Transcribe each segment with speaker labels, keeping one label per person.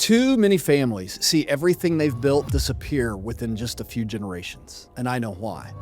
Speaker 1: Too many families see everything they've built disappear within just a few generations. And I know why.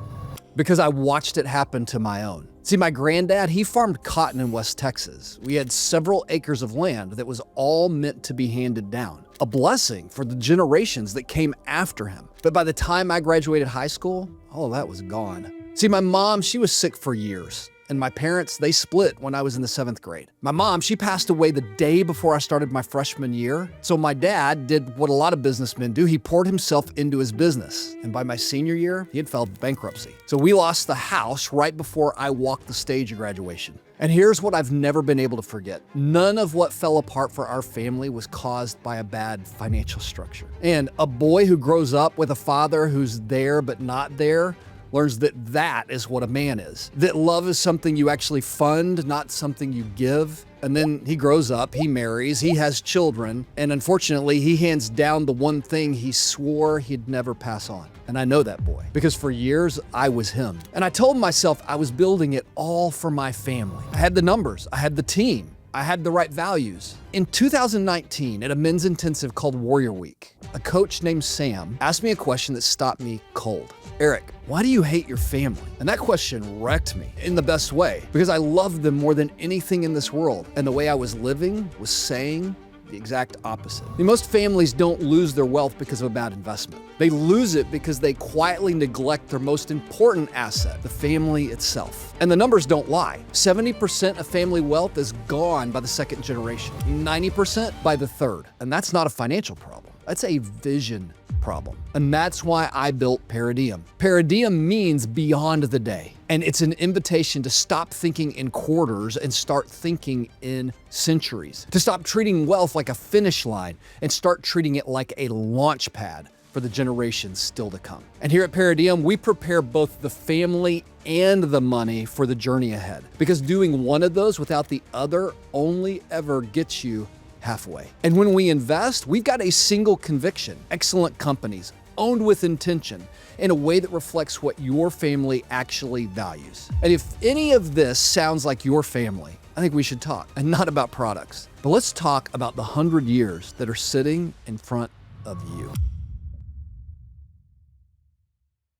Speaker 1: Because I watched it happen to my own. See, my granddad, he farmed cotton in West Texas. We had several acres of land that was all meant to be handed down. A blessing for the generations that came after him. But by the time I graduated high school, all that was gone. See, my mom, she was sick for years. And my parents, they split when I was in the 7th grade. My mom, she passed away the day before I started my freshman year. So my dad did what a lot of businessmen do. He poured himself into his business. And by my senior year, he had filed bankruptcy. So we lost the house right before I walked the stage of graduation. And here's what I've never been able to forget. None of what fell apart for our family was caused by a bad financial structure. And a boy who grows up with a father who's there but not there learns that that is what a man is. That love is something you actually fund, not something you give. And then he grows up, he marries, he has children, and unfortunately, he hands down the one thing he swore he'd never pass on. And I know that boy, because for years, I was him. And I told myself I was building it all for my family. I had the numbers, I had the team, I had the right values. In 2019, at a men's intensive called Warrior Week, a coach named Sam asked me a question that stopped me cold. Eric, why do you hate your family? And that question wrecked me in the best way, because I loved them more than anything in this world. And the way I was living was saying the exact opposite. Most families don't lose their wealth because of a bad investment. They lose it because they quietly neglect their most important asset, the family itself. And the numbers don't lie. 70% of family wealth is gone by the second generation, 90% by the third. And that's not a financial problem. That's a vision problem. And that's why I built Paradiem. Paradiem means beyond the day. And it's an invitation to stop thinking in quarters and start thinking in centuries. To stop treating wealth like a finish line and start treating it like a launch pad for the generations still to come. And here at Paradiem, we prepare both the family and the money for the journey ahead. Because doing one of those without the other only ever gets you halfway. And when we invest, we've got a single conviction: excellent companies, owned with intention, in a way that reflects what your family actually values. And if any of this sounds like your family, I think we should talk, and not about products. But let's talk about the 100 years that are sitting in front of you.